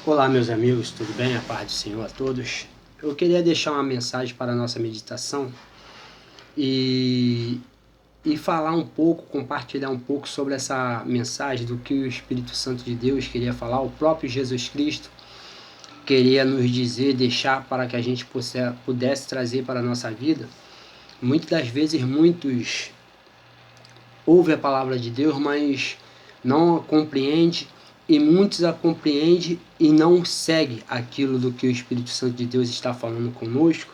Olá, meus amigos, tudo bem? A paz do Senhor a todos. Eu queria deixar uma mensagem para a nossa meditação e falar um pouco, compartilhar um pouco sobre essa mensagem do que o Espírito Santo de Deus queria falar, o próprio Jesus Cristo queria nos dizer, deixar para que a gente pudesse trazer para a nossa vida. Muitas das vezes, muitos ouvem a palavra de Deus, mas não a compreendem, e muitos a compreendem e não seguem aquilo do que o Espírito Santo de Deus está falando conosco,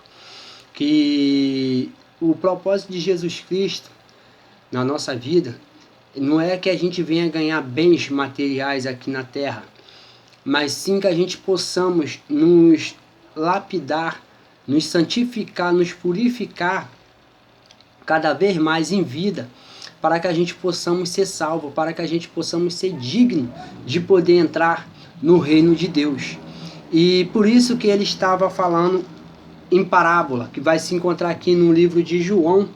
que o propósito de Jesus Cristo na nossa vida não é que a gente venha ganhar bens materiais aqui na terra, mas sim que a gente possamos nos lapidar, nos santificar, nos purificar cada vez mais em vida, para que a gente possamos ser salvo, para que a gente possamos ser digno de poder entrar no reino de Deus. E por isso que ele estava falando em parábola, que vai se encontrar aqui no livro de João,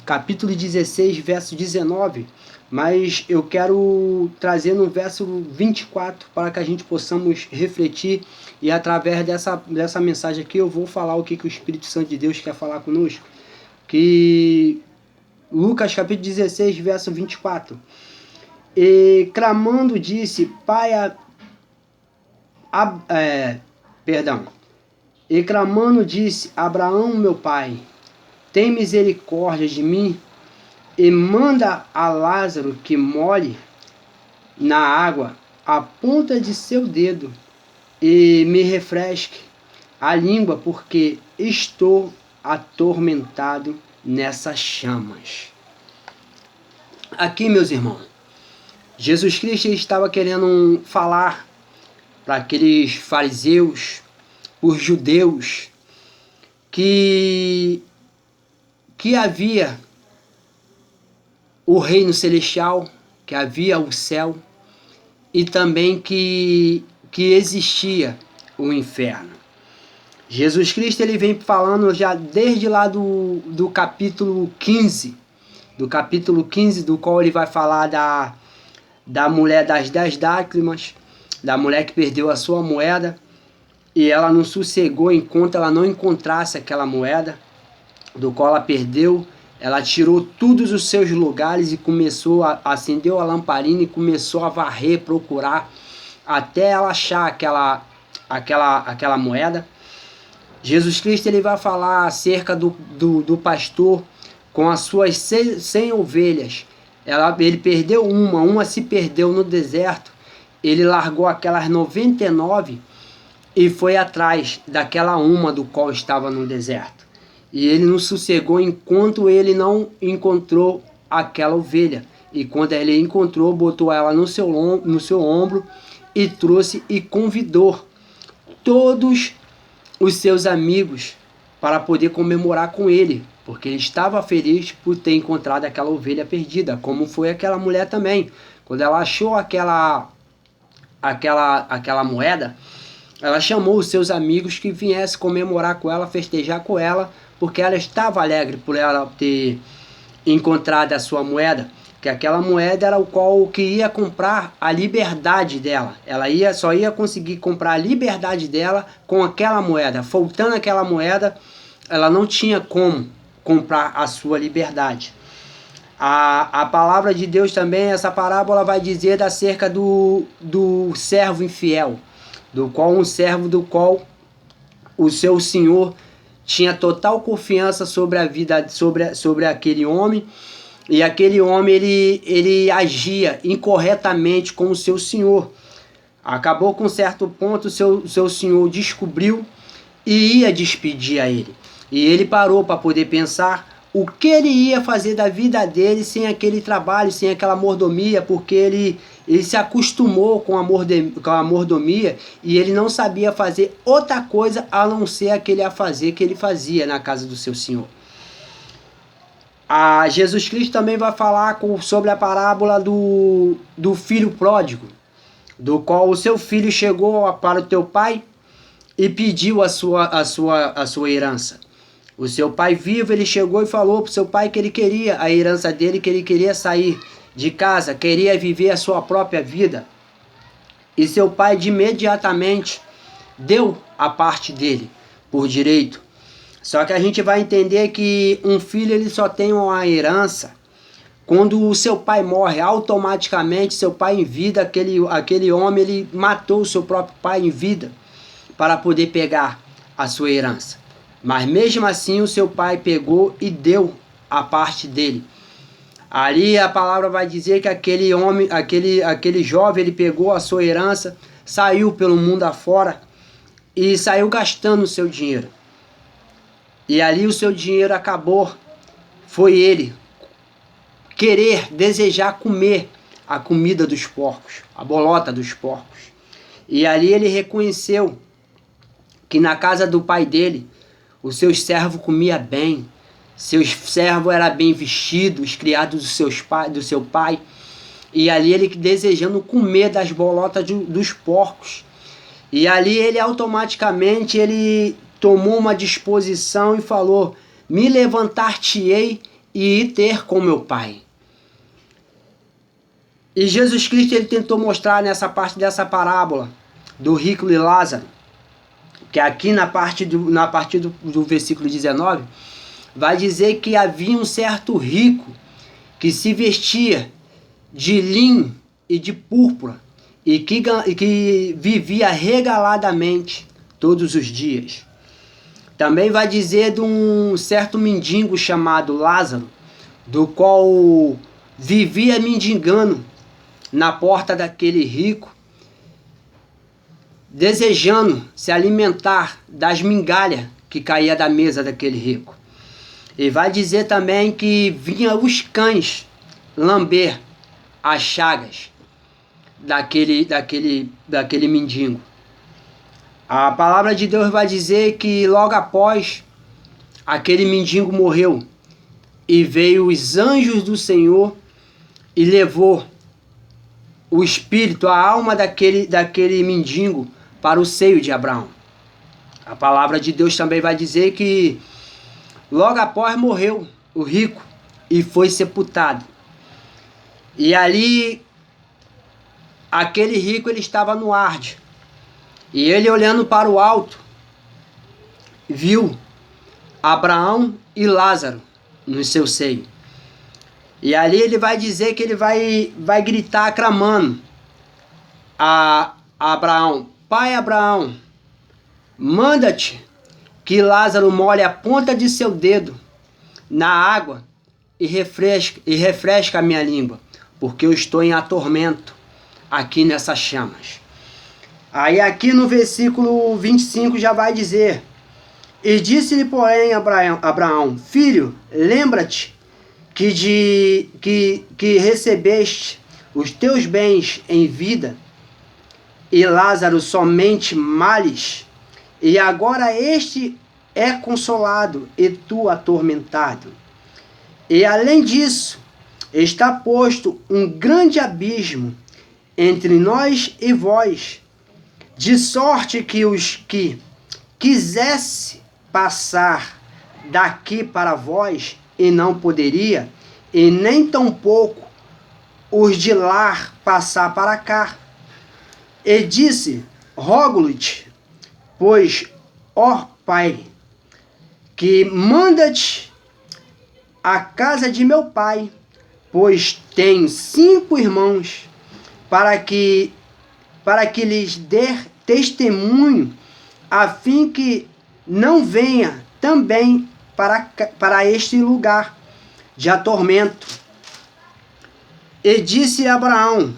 capítulo 16, verso 19, mas eu quero trazer no verso 24 para que a gente possamos refletir, e através dessa mensagem aqui eu vou falar o que o Espírito Santo de Deus quer falar conosco. Que Lucas capítulo 16, verso 24. E clamando disse, E clamando disse, Abraão, meu pai, tem misericórdia de mim e manda a Lázaro que molhe na água a ponta de seu dedo e me refresque a língua, porque estou atormentado nessas chamas. Aqui, meus irmãos, Jesus Cristo estava querendo falar para aqueles fariseus, os judeus, que havia o reino celestial, que havia o céu, e também que existia o inferno. Jesus Cristo ele vem falando já desde lá do capítulo 15, do qual ele vai falar da mulher das 10 dracmas, da mulher que perdeu a sua moeda, e ela não sossegou enquanto ela não encontrasse aquela moeda, do qual ela perdeu. Ela tirou todos os seus lugares e acendeu a lamparina e começou a varrer, procurar, até ela achar aquela moeda. Jesus Cristo ele vai falar acerca do pastor com as suas 100 ovelhas. Ele perdeu uma se perdeu no deserto. Ele largou aquelas 99 e foi atrás daquela uma do qual estava no deserto. E ele não sossegou enquanto ele não encontrou aquela ovelha. E quando ele encontrou, botou ela no seu ombro e trouxe e convidou todos os seus amigos para poder comemorar com ele, porque ele estava feliz por ter encontrado aquela ovelha perdida, como foi aquela mulher também. Quando ela achou aquela moeda, ela chamou os seus amigos que viessem comemorar com ela, festejar com ela, porque ela estava alegre por ela ter encontrado a sua moeda, que aquela moeda era o qual que ia comprar a liberdade dela. Ela só ia conseguir comprar a liberdade dela com aquela moeda. Faltando aquela moeda, ela não tinha como comprar a sua liberdade. A palavra de Deus também, essa parábola vai dizer acerca do servo infiel, um servo do qual o seu senhor tinha total confiança sobre a vida, sobre aquele homem, e aquele homem ele agia incorretamente com o seu senhor. Acabou com certo ponto, o seu senhor descobriu e ia despedir a ele. E ele parou para poder pensar o que ele ia fazer da vida dele sem aquele trabalho, sem aquela mordomia, porque ele se acostumou com a mordomia e ele não sabia fazer outra coisa a não ser aquele a fazer que ele fazia na casa do seu senhor. Jesus Cristo também vai falar sobre a parábola do filho pródigo, do qual o seu filho chegou para o teu pai e pediu a sua herança. O seu pai vivo, ele chegou e falou para o seu pai que ele queria a herança dele, que ele queria sair de casa, queria viver a sua própria vida. e seu pai de imediatamente deu a parte dele por direito. Só que a gente vai entender que um filho ele só tem uma herança quando o seu pai morre. Automaticamente seu pai em vida, aquele homem, ele matou o seu próprio pai em vida para poder pegar a sua herança. Mas mesmo assim o seu pai pegou e deu a parte dele. Ali a palavra vai dizer que aquele homem, aquele jovem, ele pegou a sua herança, saiu pelo mundo afora e saiu gastando o seu dinheiro. E ali o seu dinheiro acabou. Foi ele desejar comer a comida dos porcos, a bolota dos porcos. E ali ele reconheceu que na casa do pai dele, os seus servos comiam bem, seus servos eram bem vestidos, os criados do seu pai. E ali ele desejando comer das bolotas dos porcos. E ali ele automaticamente ele tomou uma disposição e falou: me levantar-te-ei e ir ter com meu pai. E Jesus Cristo ele tentou mostrar nessa parte dessa parábola do rico e Lázaro, que aqui na parte do versículo 19, vai dizer que havia um certo rico que se vestia de linho e de púrpura e que vivia regaladamente todos os dias. Também vai dizer de um certo mendigo chamado Lázaro, do qual vivia mendigando na porta daquele rico, desejando se alimentar das migalhas que caía da mesa daquele rico. E vai dizer também que vinha os cães lamber as chagas daquele mendigo. A palavra de Deus vai dizer que logo após aquele mendigo morreu e veio os anjos do Senhor e levou o espírito, a alma daquele mendigo para o seio de Abraão. A palavra de Deus também vai dizer que logo após morreu o rico e foi sepultado. E ali aquele rico ele estava no Hades. E ele olhando para o alto viu Abraão e Lázaro no seu seio. E ali ele vai dizer que ele vai gritar clamando a Abraão: Pai Abraão, manda-te que Lázaro molhe a ponta de seu dedo na água e refresca a minha língua, porque eu estou em atormento aqui nessas chamas. Aí aqui no versículo 25 já vai dizer: e disse-lhe, porém, Abraão: filho, lembra-te que recebeste os teus bens em vida, e Lázaro somente males, e agora este é consolado e tu atormentado. E além disso, está posto um grande abismo entre nós e vós, de sorte que os que quisesse passar daqui para vós e não poderia, e nem tampouco os de lá passar para cá. E disse: rogo-te, pois, ó Pai, que manda-te a casa de meu pai, pois tenho 5 irmãos, para que lhes dê testemunho, a fim que não venha também para este lugar de atormento. E disse Abraão: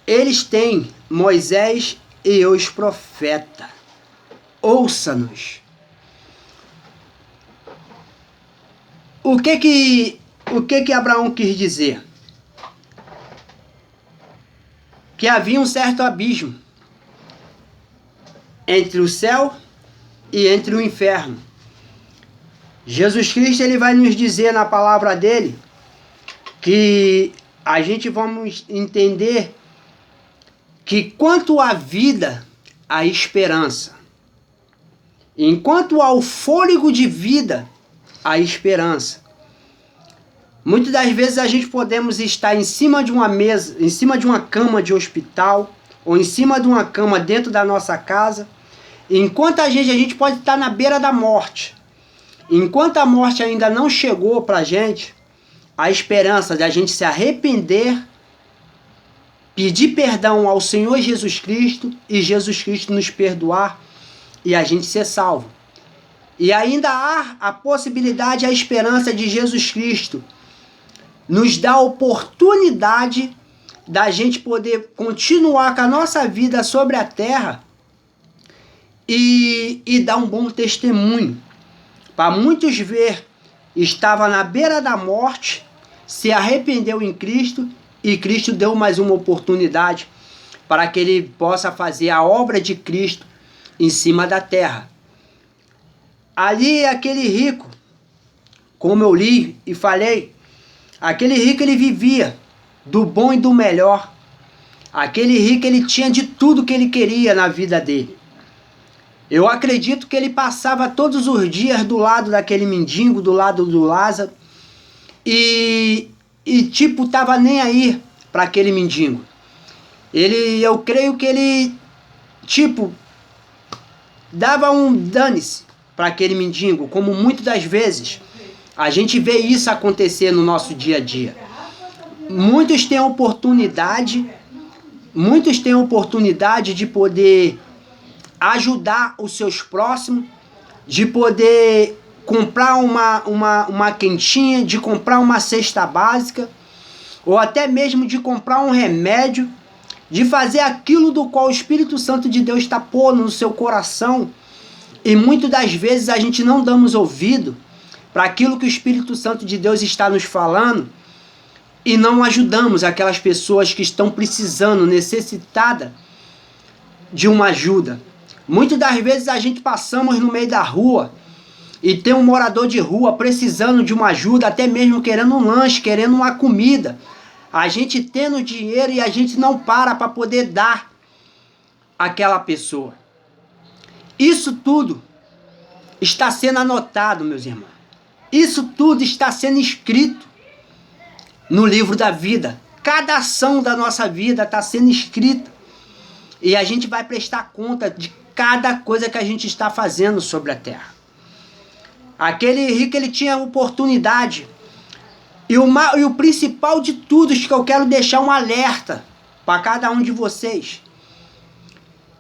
eles têm Moisés e os profetas, ouça-nos. O que Abraão quis dizer? Que havia um certo abismo entre o céu e entre o inferno. Jesus Cristo ele vai nos dizer na palavra dele que a gente vamos entender que quanto à vida, há esperança. Enquanto ao fôlego de vida, há esperança. Muitas das vezes a gente podemos estar em cima de uma mesa, em cima de uma cama de hospital, ou em cima de uma cama dentro da nossa casa. Enquanto a gente pode estar na beira da morte. Enquanto a morte ainda não chegou para a gente, a esperança de a gente se arrepender, pedir perdão ao Senhor Jesus Cristo e Jesus Cristo nos perdoar e a gente ser salvo. E ainda há a possibilidade, a esperança de Jesus Cristo nos dar a oportunidade da gente poder continuar com a nossa vida sobre a terra e dar um bom testemunho. Para muitos ver, estava na beira da morte, se arrependeu em Cristo e Cristo deu mais uma oportunidade para que ele possa fazer a obra de Cristo em cima da terra. Ali aquele rico, como eu li e falei, aquele rico ele vivia do bom e do melhor. Aquele rico ele tinha de tudo que ele queria na vida dele. Eu acredito que ele passava todos os dias do lado daquele mendigo, do lado do Lázaro, e tipo, tava nem aí para aquele mendigo. Eu creio que ele, tipo, dava um dane-se para aquele mendigo, como muitas das vezes a gente vê isso acontecer no nosso dia a dia. Muitos têm oportunidade de poder ajudar os seus próximos, de poder comprar uma quentinha, de comprar uma cesta básica, ou até mesmo de comprar um remédio, de fazer aquilo do qual o Espírito Santo de Deus está pondo no seu coração. E muitas das vezes a gente não damos ouvido para aquilo que o Espírito Santo de Deus está nos falando e não ajudamos aquelas pessoas que estão precisando, necessitadas de uma ajuda. Muitas das vezes a gente passamos no meio da rua e tem um morador de rua precisando de uma ajuda, até mesmo querendo um lanche, querendo uma comida. A gente tendo dinheiro e a gente não para poder dar àquela pessoa. Isso tudo está sendo anotado, meus irmãos. Isso tudo está sendo escrito no livro da vida. Cada ação da nossa vida está sendo escrita. E a gente vai prestar conta de cada coisa que a gente está fazendo sobre a terra. Aquele rico, ele tinha oportunidade. E o principal de tudo é que eu quero deixar um alerta para cada um de vocês.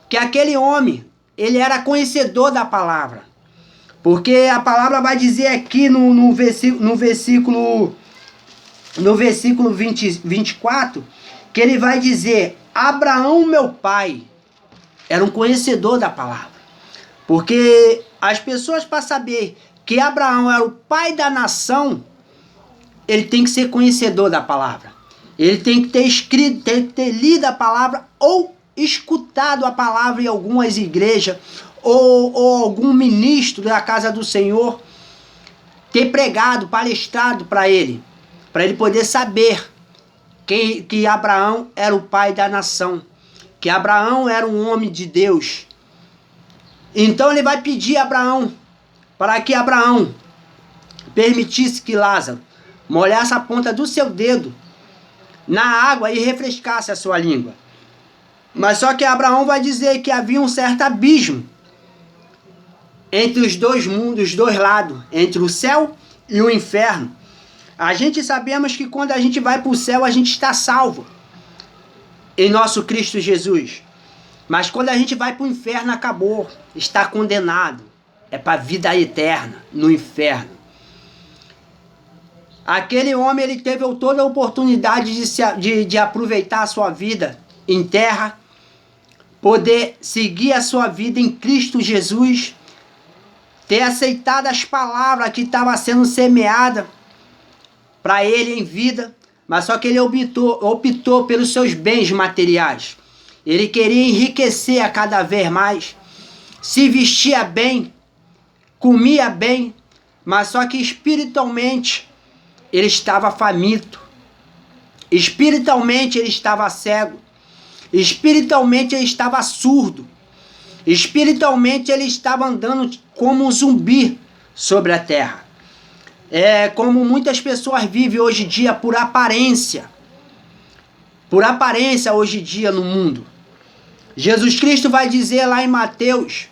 Que aquele homem, ele era conhecedor da palavra. Porque a palavra vai dizer aqui no versículo 24, que ele vai dizer: Abraão, meu pai, era um conhecedor da palavra. Porque as pessoas, para saber que Abraão era o pai da nação, ele tem que ser conhecedor da palavra. Ele tem que ter escrito, tem que ter lido a palavra ou escutado a palavra em algumas igrejas ou algum ministro da casa do Senhor ter pregado, palestrado para ele poder saber que Abraão era o pai da nação, que Abraão era um homem de Deus. Então ele vai pedir a Abraão para que Abraão permitisse que Lázaro molhasse a ponta do seu dedo na água e refrescasse a sua língua. Mas só que Abraão vai dizer que havia um certo abismo entre os dois mundos, os dois lados, entre o céu e o inferno. A gente sabemos que quando a gente vai para o céu, a gente está salvo em nosso Cristo Jesus. Mas quando a gente vai para o inferno, acabou, está condenado. É para a vida eterna no inferno. Aquele homem, ele teve toda a oportunidade de aproveitar a sua vida em terra, poder seguir a sua vida em Cristo Jesus, ter aceitado as palavras que estavam sendo semeadas para ele em vida, mas só que ele optou pelos seus bens materiais. Ele queria enriquecer a cada vez mais, se vestia bem, comia bem, mas só que espiritualmente ele estava faminto, espiritualmente ele estava cego, espiritualmente ele estava surdo, espiritualmente ele estava andando como um zumbi sobre a terra. É como muitas pessoas vivem hoje em dia por aparência hoje em dia no mundo. Jesus Cristo vai dizer lá em Mateus,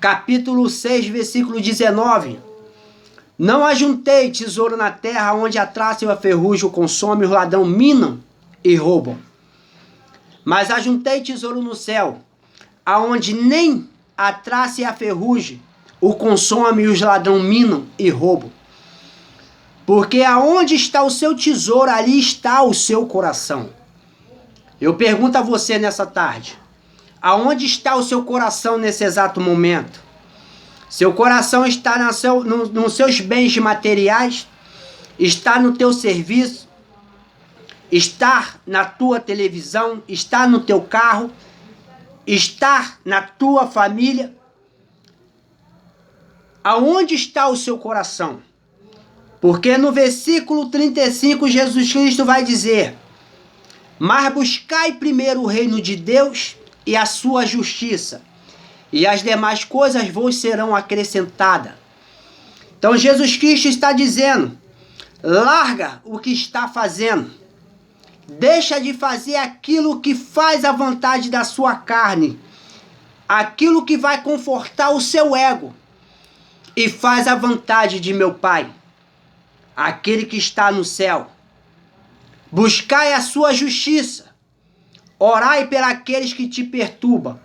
capítulo 6, versículo 19: não ajuntei tesouro na terra, onde a traça e a ferrugem o consome, os ladrão minam e roubam. Mas ajuntei tesouro no céu, aonde nem a traça e a ferrugem o consome e os ladrão minam e roubam. Porque aonde está o seu tesouro, ali está o seu coração. Eu pergunto a você nessa tarde, aonde está o seu coração nesse exato momento? Seu coração está nos seus bens materiais? Está no teu serviço? Está na tua televisão? Está no teu carro? Está na tua família? Aonde está o seu coração? Porque no versículo 35 Jesus Cristo vai dizer: mas buscai primeiro o reino de Deus e a sua justiça, e as demais coisas vos serão acrescentadas. Então Jesus Cristo está dizendo: larga o que está fazendo, deixa de fazer aquilo que faz a vontade da sua carne, aquilo que vai confortar o seu ego, e faz a vontade de meu Pai, aquele que está no céu. Buscai a sua justiça, orai pelos que te perturbam,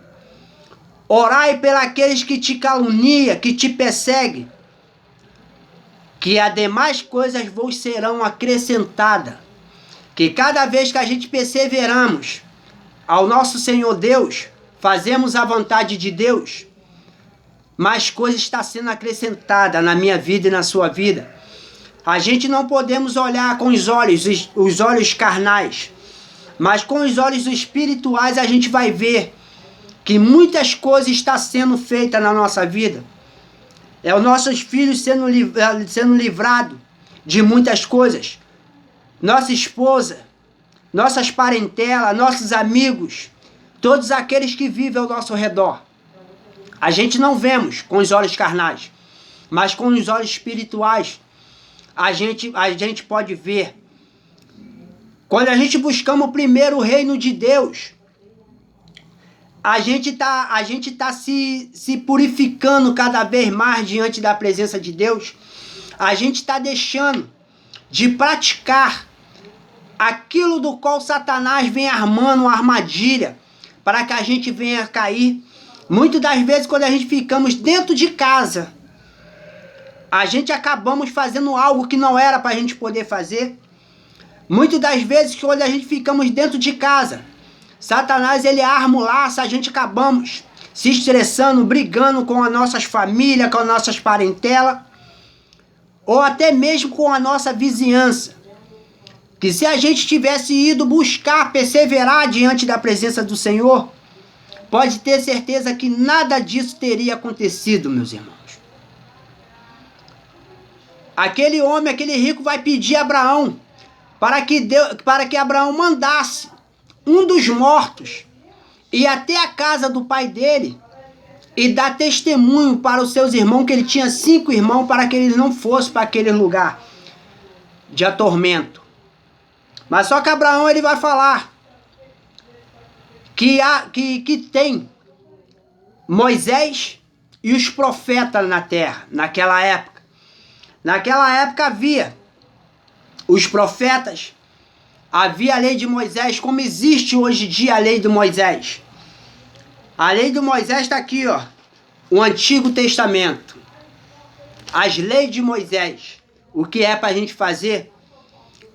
orai pelos que te caluniam, que te perseguem, que as demais coisas vos serão acrescentadas. Que cada vez que a gente perseveramos ao nosso Senhor Deus, fazemos a vontade de Deus, mais coisas estão sendo acrescentadas na minha vida e na sua vida. A gente não podemos olhar com os olhos carnais, mas com os olhos espirituais a gente vai ver que muitas coisas estão sendo feitas na nossa vida. É os nossos filhos sendo livrados de muitas coisas. Nossa esposa, nossas parentelas, nossos amigos, todos aqueles que vivem ao nosso redor. A gente não vemos com os olhos carnais, mas com os olhos espirituais a gente pode ver. Quando a gente buscamos primeiro o reino de Deus, a gente tá se purificando cada vez mais diante da presença de Deus. A gente está deixando de praticar aquilo do qual Satanás vem armando uma armadilha para que a gente venha cair. Muitas das vezes, quando a gente ficamos dentro de casa, a gente acabamos fazendo algo que não era para a gente poder fazer. Muitas das vezes, quando a gente ficamos dentro de casa, Satanás ele arma o laço, a gente acabamos se estressando, brigando com as nossas famílias, com as nossas parentelas, ou até mesmo com a nossa vizinhança. Que se a gente tivesse ido buscar, perseverar diante da presença do Senhor, pode ter certeza que nada disso teria acontecido, meus irmãos. Aquele homem, aquele rico vai pedir a Abraão para que Abraão mandasse um dos mortos ir até a casa do pai dele e dar testemunho para os seus irmãos, que ele tinha 5 irmãos, para que eles não fossem para aquele lugar de atormento. Mas só que Abraão ele vai falar que tem Moisés e os profetas na terra, naquela época. Naquela época havia os profetas, havia a lei de Moisés, como existe hoje em dia a lei de Moisés. A lei de Moisés está aqui, ó, o Antigo Testamento. As leis de Moisés, o que é para a gente fazer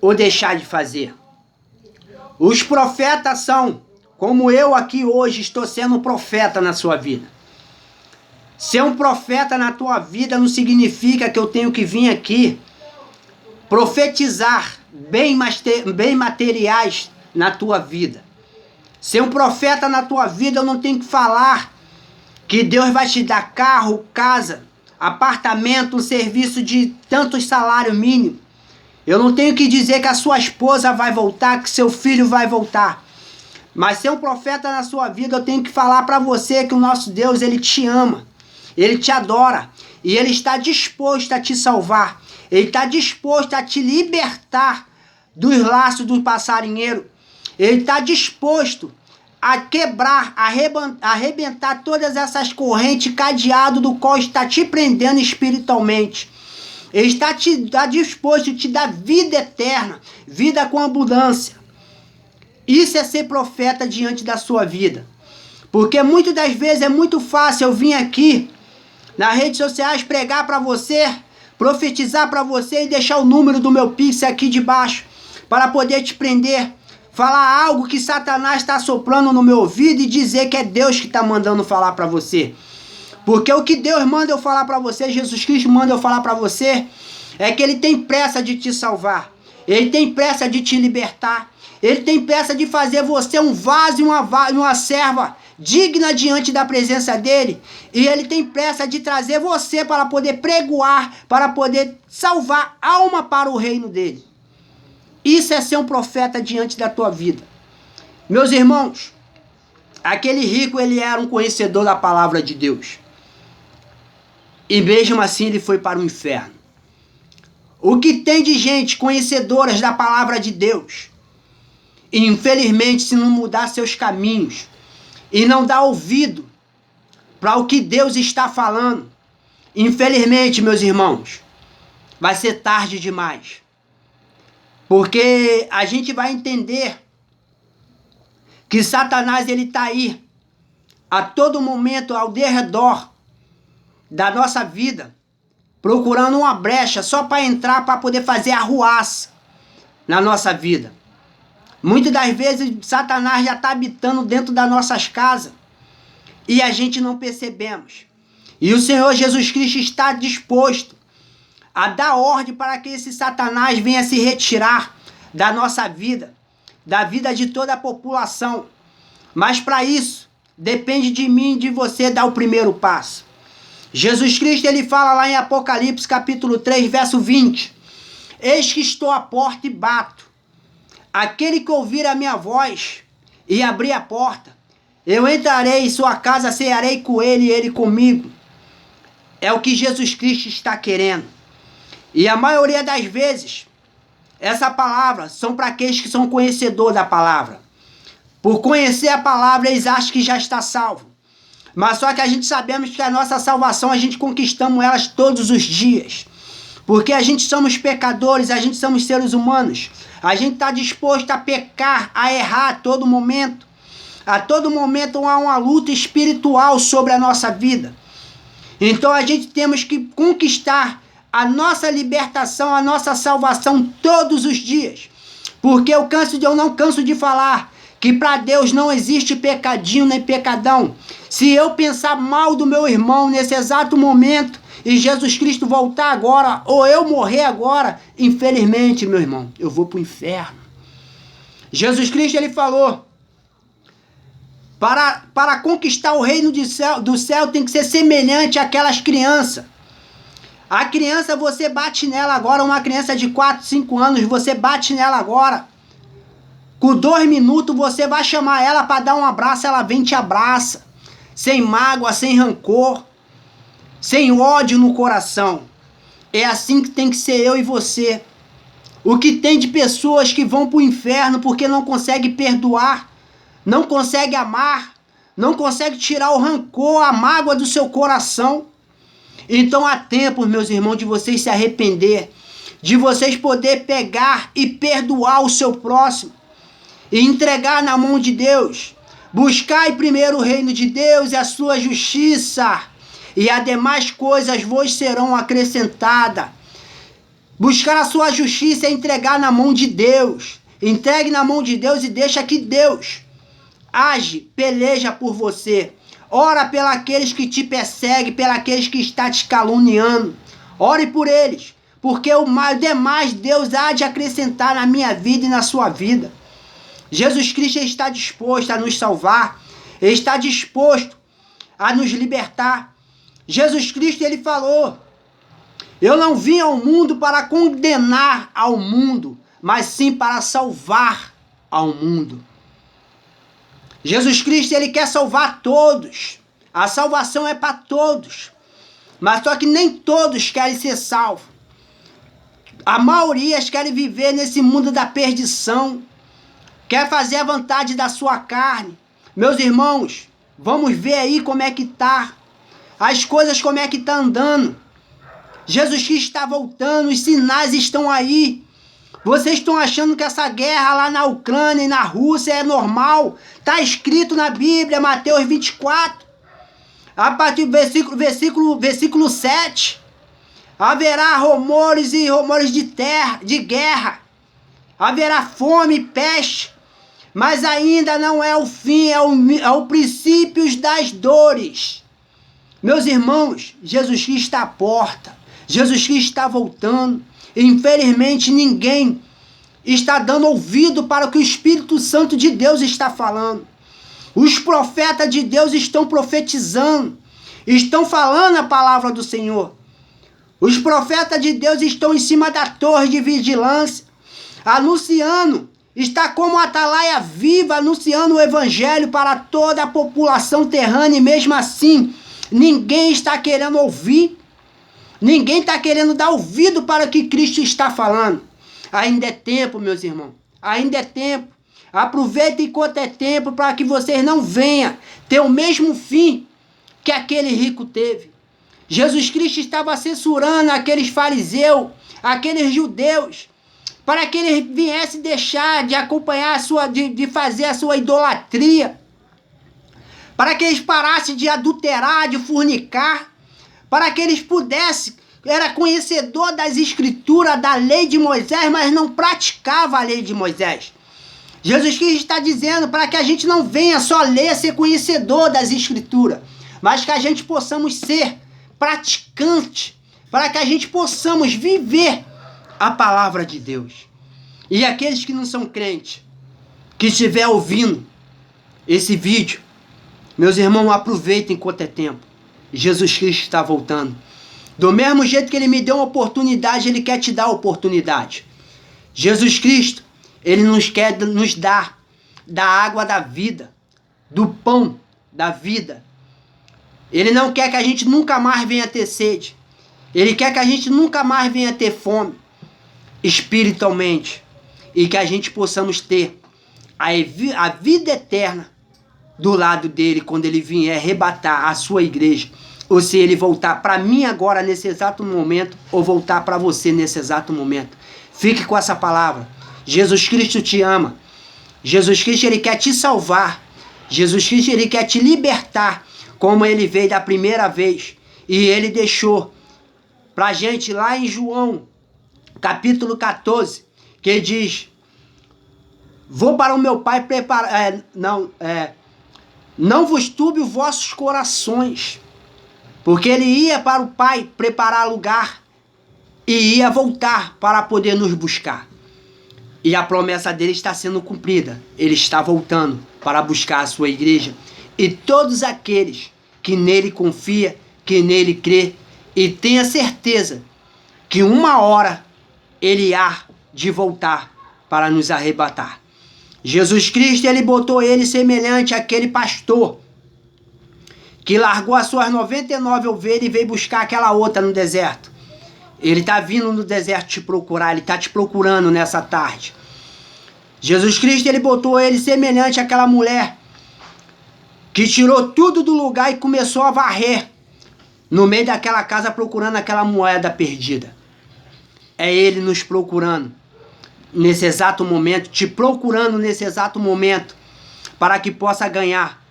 ou deixar de fazer. Os profetas são, como eu aqui hoje estou sendo um profeta na sua vida. Ser um profeta na tua vida não significa que eu tenho que vir aqui profetizar bem materiais na tua vida. Ser um profeta na tua vida, eu não tenho que falar que Deus vai te dar carro, casa, apartamento, um serviço de tantos salários mínimos. Eu não tenho que dizer que a sua esposa vai voltar, que seu filho vai voltar. Mas ser um profeta na sua vida, eu tenho que falar para você que o nosso Deus, ele te ama. Ele te adora. E ele está disposto a te salvar. Ele está disposto a te libertar dos laços do passarinheiro. Ele está disposto a quebrar, arrebentar todas essas correntes, cadeado do qual está te prendendo espiritualmente. Ele está disposto a te dar vida eterna, vida com abundância. Isso é ser profeta diante da sua vida. Porque muitas das vezes é muito fácil eu vir aqui nas redes sociais pregar para você, profetizar para você e deixar o número do meu Pix aqui debaixo para poder te prender. Falar algo que Satanás está soprando no meu ouvido e dizer que é Deus que está mandando falar para você. Porque o que Deus manda eu falar para você, Jesus Cristo manda eu falar para você, é que Ele tem pressa de te salvar. Ele tem pressa de te libertar. Ele tem pressa de fazer você um vaso e uma serva digna diante da presença dEle. E Ele tem pressa de trazer você para poder pregoar, para poder salvar alma para o reino dEle. Isso é ser um profeta diante da tua vida. Meus irmãos, aquele rico, ele era um conhecedor da palavra de Deus. E mesmo assim ele foi para o inferno. O que tem de gente conhecedoras da palavra de Deus, e infelizmente se não mudar seus caminhos, e não dar ouvido para o que Deus está falando, infelizmente, meus irmãos, vai ser tarde demais. Porque a gente vai entender que Satanás ele está aí a todo momento ao derredor da nossa vida, procurando uma brecha só para entrar, para poder fazer arruaça na nossa vida. Muitas das vezes Satanás já está habitando dentro das nossas casas e a gente não percebemos. E o Senhor Jesus Cristo está disposto a dar ordem para que esse Satanás venha se retirar da nossa vida, da vida de toda a população. Mas para isso, depende de mim e de você dar o primeiro passo. Jesus Cristo ele fala lá em Apocalipse capítulo 3, verso 20. Eis que estou à porta e bato. Aquele que ouvir a minha voz e abrir a porta, eu entrarei em sua casa, cearei com ele e ele comigo. É o que Jesus Cristo está querendo. E a maioria das vezes, essa palavra são para aqueles que são conhecedores da palavra. Por conhecer a palavra, eles acham que já está salvo. Mas só que a gente sabemos que a nossa salvação, a gente conquistamos elas todos os dias. Porque a gente somos pecadores, a gente somos seres humanos. A gente está disposto a pecar, a errar a todo momento. A todo momento há uma luta espiritual sobre a nossa vida. Então a gente temos que conquistar a nossa libertação, a nossa salvação todos os dias. Porque eu não canso de falar que para Deus não existe pecadinho nem pecadão. Se eu pensar mal do meu irmão nesse exato momento e Jesus Cristo voltar agora ou eu morrer agora, infelizmente, meu irmão, eu vou para o inferno. Jesus Cristo ele falou, para conquistar o reino do céu tem que ser semelhante àquelas crianças. A criança, você bate nela agora, uma criança de 4, 5 anos, você bate nela agora. Com 2 minutos você vai chamar ela para dar um abraço, ela vem e te abraça. Sem mágoa, sem rancor, sem ódio no coração. É assim que tem que ser eu e você. O que tem de pessoas que vão para o inferno porque não conseguem perdoar, não conseguem amar, não conseguem tirar o rancor, a mágoa do seu coração. Então há tempo, meus irmãos, de vocês se arrepender, de vocês poder pegar e perdoar o seu próximo e entregar na mão de Deus. Buscai primeiro o reino de Deus e a sua justiça, e as demais coisas vos serão acrescentadas. Buscar a sua justiça é entregar na mão de Deus. Entregue na mão de Deus e deixa que Deus age, peleja por você. Ora pelos que te perseguem, pelos que estão te caluniando. Ore por eles, porque o demais Deus há de acrescentar na minha vida e na sua vida. Jesus Cristo está disposto a nos salvar. Ele está disposto a nos libertar. Jesus Cristo ele falou, eu não vim ao mundo para condenar ao mundo, mas sim para salvar ao mundo. Jesus Cristo ele quer salvar todos. A salvação é para todos. Mas só que nem todos querem ser salvos. A maioria querem viver nesse mundo da perdição. Quer fazer a vontade da sua carne. Meus irmãos, vamos ver aí como é que tá as coisas, como é que tá andando. Jesus Cristo está voltando, os sinais estão aí. Vocês estão achando que essa guerra lá na Ucrânia e na Rússia é normal? Está escrito na Bíblia, Mateus 24, a partir do versículo 7. Haverá rumores e rumores de guerra. Haverá fome e peste. Mas ainda não é o fim, é o princípio das dores. Meus irmãos, Jesus Cristo está à porta. Jesus Cristo está voltando. Infelizmente, ninguém está dando ouvido para o que o Espírito Santo de Deus está falando. Os profetas de Deus estão profetizando, estão falando a palavra do Senhor. Os profetas de Deus estão em cima da torre de vigilância, anunciando, está como a atalaia viva, anunciando o evangelho para toda a população terrana, e mesmo assim, ninguém está querendo ouvir. Ninguém está querendo dar ouvido para o que Cristo está falando. Ainda é tempo, meus irmãos. Ainda é tempo. Aproveitem enquanto é tempo para que vocês não venham ter o mesmo fim que aquele rico teve. Jesus Cristo estava censurando aqueles fariseus, aqueles judeus, para que eles viessem deixar de acompanhar de fazer a sua idolatria, para que eles parassem de adulterar, de fornicar, para que eles pudessem, era conhecedor das escrituras, da lei de Moisés, mas não praticava a lei de Moisés. Jesus Cristo está dizendo para que a gente não venha só ler, ser conhecedor das escrituras, mas que a gente possamos ser praticantes, para que a gente possamos viver a palavra de Deus. E aqueles que não são crentes, que estiver ouvindo esse vídeo, meus irmãos, aproveitem enquanto é tempo. Jesus Cristo está voltando. Do mesmo jeito que ele me deu uma oportunidade, ele quer te dar a oportunidade. Jesus Cristo, ele nos quer nos dar da água da vida, do pão da vida. Ele não quer que a gente nunca mais venha ter sede. Ele quer que a gente nunca mais venha ter fome espiritualmente, e que a gente possamos ter a vida eterna do lado dele quando ele vier arrebatar a sua igreja, ou se ele voltar para mim agora nesse exato momento, ou voltar para você nesse exato momento. Fique com essa palavra. Jesus Cristo te ama. Jesus Cristo, ele quer te salvar. Jesus Cristo, ele quer te libertar, como ele veio da primeira vez, e ele deixou pra gente lá em João capítulo 14, que diz: vou para o meu Pai preparar, não vos turbe os vossos corações, porque ele ia para o Pai preparar lugar e ia voltar para poder nos buscar. E a promessa dele está sendo cumprida. Ele está voltando para buscar a sua igreja, e todos aqueles que nele confia, que nele crê, e tenha certeza que uma hora ele há de voltar para nos arrebatar. Jesus Cristo, ele botou ele semelhante àquele pastor que largou as suas 99 ovelhas e veio buscar aquela outra no deserto. Ele está vindo no deserto te procurar, ele está te procurando nessa tarde. Jesus Cristo, ele botou ele semelhante àquela mulher que tirou tudo do lugar e começou a varrer no meio daquela casa procurando aquela moeda perdida. É ele nos procurando nesse exato momento, te procurando nesse exato momento, para que possa ganhar,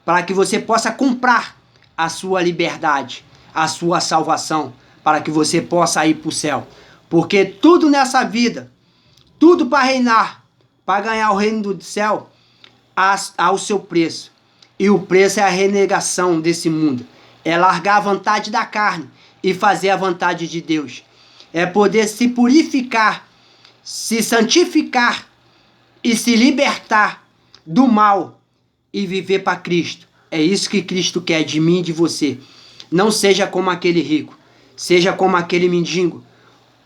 para que você possa comprar a sua liberdade, a sua salvação, para que você possa ir para o céu. Porque tudo nessa vida, tudo para reinar, para ganhar o reino do céu, há o seu preço. E o preço é a renegação desse mundo. É largar a vontade da carne e fazer a vontade de Deus. É poder se purificar, se santificar e se libertar do mal e viver para Cristo. É isso que Cristo quer de mim e de você. Não seja como aquele rico, seja como aquele mendigo,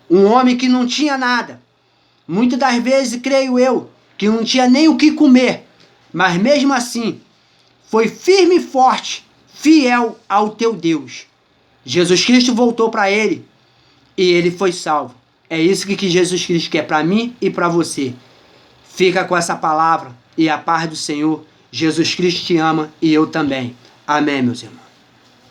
um homem que não tinha nada. Muitas das vezes, creio eu, que não tinha nem o que comer, mas mesmo assim, foi firme e forte, fiel ao teu Deus. Jesus Cristo voltou para ele e ele foi salvo. É isso que Jesus Cristo quer para mim e para você. Fica com essa palavra e a paz do Senhor Jesus Cristo te ama e eu também. Amém, meus irmãos.